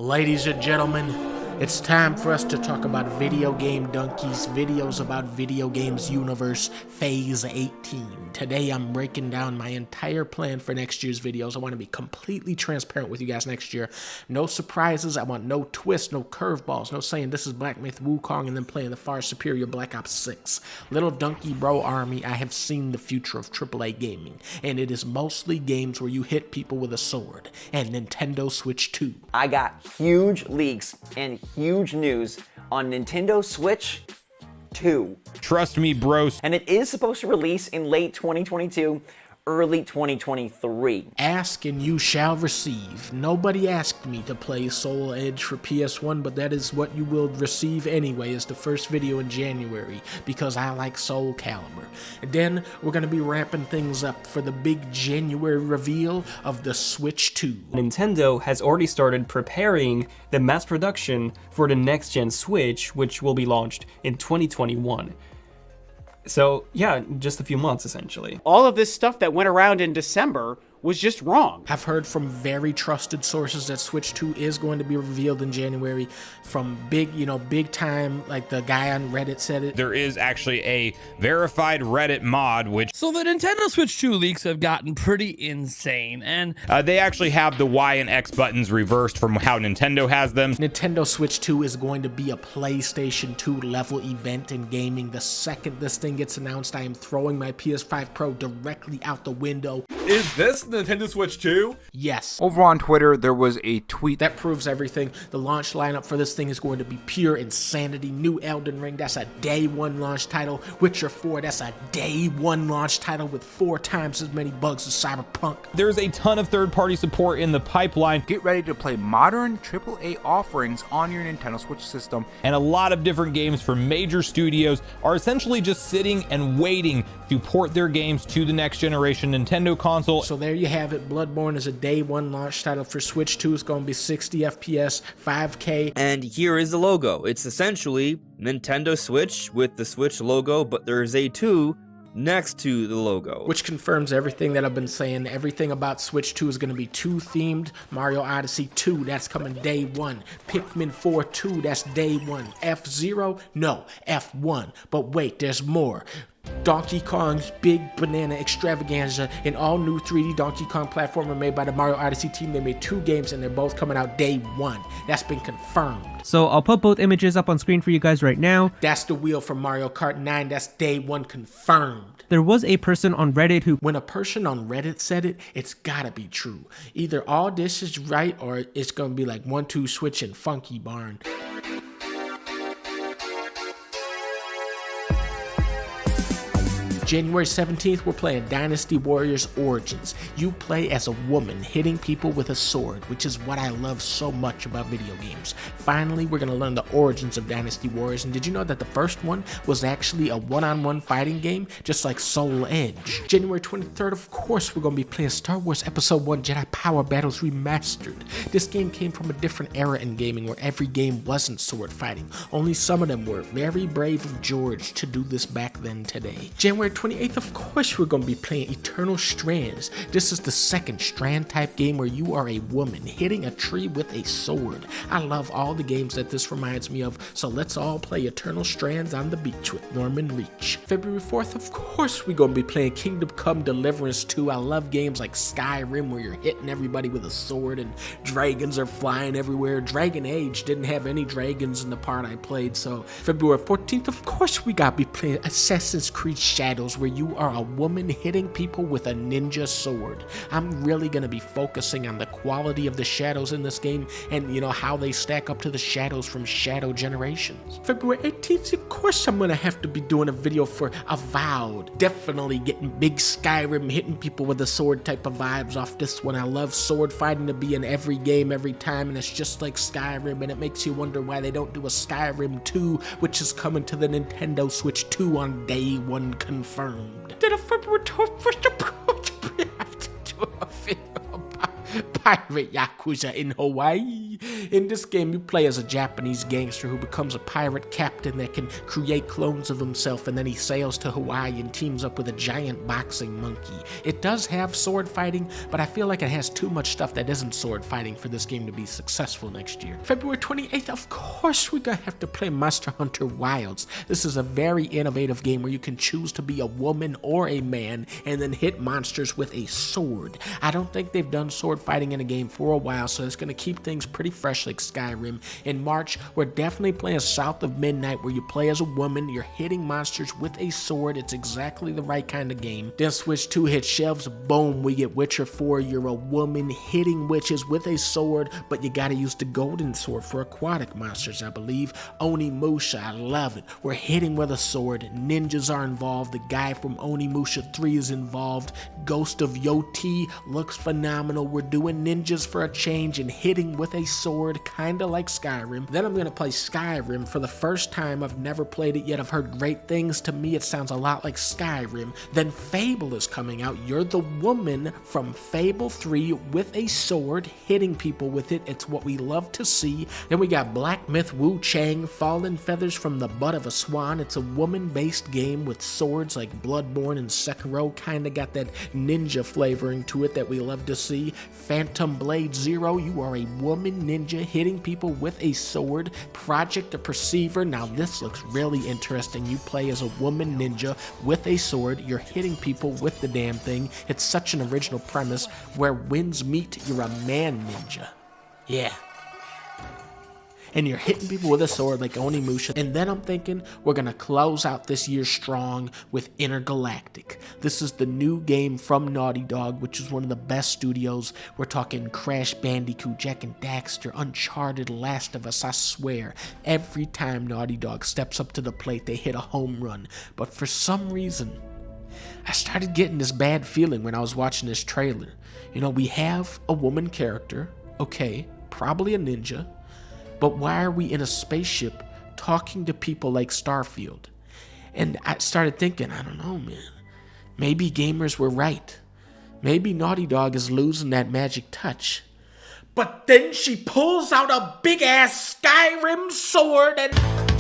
Ladies and gentlemen, it's time for us to talk about Video Game Donkeys, videos about video games universe, phase 18. Today I'm breaking down my entire plan for next year's videos. I want to be completely transparent with you guys next year. No surprises, I want no twists, no curveballs, no saying this is Black Myth Wukong and then playing the far superior Black Ops 6. Little Donkey Bro Army, I have seen the future of AAA gaming, and it is mostly games where you hit people with a sword, and Nintendo Switch 2. I got huge leaks and huge news on Nintendo Switch 2. Trust me, bros. And it is supposed to release in late 2022, early 2023. Ask and you shall receive. Nobody asked me to play Soul Edge for PS1, but that is what you will receive anyway as the first video in January, because I like Soul Calibur. And then we're going to be wrapping things up for the big January reveal of the Switch 2. Nintendo has already started preparing the mass production for the next-gen Switch, which will be launched in 2021. So yeah, just a few months essentially. All of this stuff that went around in December was just wrong. I've heard from very trusted sources that Switch 2 is going to be revealed in January, from big time, like the guy on Reddit said it. There is actually a verified Reddit mod, which... So the Nintendo Switch 2 leaks have gotten pretty insane, and... they actually have the Y and X buttons reversed from how Nintendo has them. Nintendo Switch 2 is going to be a PlayStation 2 level event in gaming. The second this thing gets announced, I am throwing my PS5 Pro directly out the window. Is this Nintendo Switch 2? Yes. Over on Twitter, there was a tweet that proves everything. The launch lineup for this thing is going to be pure insanity. New Elden Ring, that's a day one launch title. Witcher 4, that's a day one launch title with 4 times as many bugs as Cyberpunk. There's a ton of third-party support in the pipeline. Get ready to play modern AAA offerings on your Nintendo Switch system. And a lot of different games from major studios are essentially just sitting and waiting to port their games to the next generation Nintendo console. So there you have it. Bloodborne is a day one launch title for Switch 2. It's going to be 60 FPS, 5K. And here is the logo. It's essentially Nintendo Switch with the Switch logo, but there's a 2 next to the logo. Which confirms everything that I've been saying. Everything about Switch 2 is going to be 2 themed. Mario Odyssey 2, that's coming day one. Pikmin 4 2, that's day one. F-Zero? No, F1. But wait, there's more. Donkey Kong's Big Banana Extravaganza, an all-new 3D Donkey Kong platformer made by the Mario Odyssey team. They made 2 games and they're both coming out day one. That's been confirmed. So I'll put both images up on screen for you guys right now. That's the wheel from Mario Kart 9. That's day one confirmed. There was a person on Reddit who... When a person on Reddit said it, it's gotta be true. Either all this is right or it's gonna be like 1-2 Switch and Funky Barn. January 17th, we're playing Dynasty Warriors Origins. You play as a woman hitting people with a sword, which is what I love so much about video games. Finally, we're going to learn the origins of Dynasty Warriors, and did you know that the first one was actually a one-on-one fighting game, just like Soul Edge? January 23rd, of course, we're going to be playing Star Wars Episode 1 Jedi Power Battles Remastered. This game came from a different era in gaming where every game wasn't sword fighting. Only some of them were. Very brave of George to do this back then today. January 28th, of course, we're going to be playing Eternal Strands. This is the second Strand type game where you are a woman hitting a tree with a sword. I love all the games that this reminds me of, so let's all play Eternal Strands on the beach with Norman Reach. February 4th, of course, we're going to be playing Kingdom Come Deliverance 2. I love games like Skyrim where you're hitting everybody with a sword and dragons are flying everywhere. Dragon Age didn't have any dragons in the part I played, so February 14th, of course, we got to be playing Assassin's Creed Shadows, where you are a woman hitting people with a ninja sword. I'm really going to be focusing on the quality of the shadows in this game and, how they stack up to the shadows from Shadow Generations. February 18th, of course, I'm going to have to be doing a video for Avowed. Definitely getting big Skyrim, hitting people with a sword type of vibes off this one. I love sword fighting to be in every game every time, and it's just like Skyrim, and it makes you wonder why they don't do a Skyrim 2, which is coming to the Nintendo Switch 2 on day one confirmed. Then on February 21st, we have to do a video about pirate yakuza in Hawaii. In this game, you play as a Japanese gangster who becomes a pirate captain that can create clones of himself, and then he sails to Hawaii and teams up with a giant boxing monkey. It does have sword fighting, but I feel like it has too much stuff that isn't sword fighting for this game to be successful next year. February 28th, of course, we're gonna have to play Monster Hunter Wilds. This is a very innovative game where you can choose to be a woman or a man and then hit monsters with a sword. I don't think they've done sword fighting in a game for a while, so it's gonna keep things pretty fresh like Skyrim. In March, we're definitely playing South of Midnight, where you play as a woman, you're hitting monsters with a sword. It's exactly the right kind of game. Then Switch 2 hits shelves, boom, we get Witcher 4. You're a woman hitting witches with a sword, but you gotta use the golden sword for aquatic monsters, I believe. Onimusha, I love it. We're hitting with a sword. Ninjas are involved. The guy from Onimusha 3 is involved. Ghost of Yoti looks phenomenal. We're doing ninjas for a change and hitting with a sword, kinda like Skyrim. Then I'm gonna play Skyrim for the first time. I've never played it yet. I've heard great things. To me, it sounds a lot like Skyrim. Then Fable is coming out. You're the woman from Fable 3 with a sword, hitting people with it. It's what we love to see. Then we got Black Myth Wu Chang, Fallen Feathers from the Butt of a Swan. It's a woman-based game with swords like Bloodborne and Sekiro. Kinda got that ninja flavoring to it that we love to see. Phantom Blade Zero, you are a woman ninja hitting people with a sword. Project the Perceiver, now this looks really interesting. You play as a woman ninja with a sword. You're hitting people with the damn thing. It's such an original premise. Where winds meet, you're a man ninja. Yeah. And you're hitting people with a sword like Onimusha. And then I'm thinking we're gonna close out this year strong with Intergalactic. This is the new game from Naughty Dog, which is one of the best studios. We're talking Crash Bandicoot, Jak and Daxter, Uncharted, Last of Us. I swear, every time Naughty Dog steps up to the plate, they hit a home run. But for some reason, I started getting this bad feeling when I was watching this trailer. You know, we have a woman character, okay, probably a ninja, but why are we in a spaceship talking to people like Starfield? And I started thinking, I don't know, man. Maybe gamers were right. Maybe Naughty Dog is losing that magic touch. But then she pulls out a big-ass Skyrim sword and...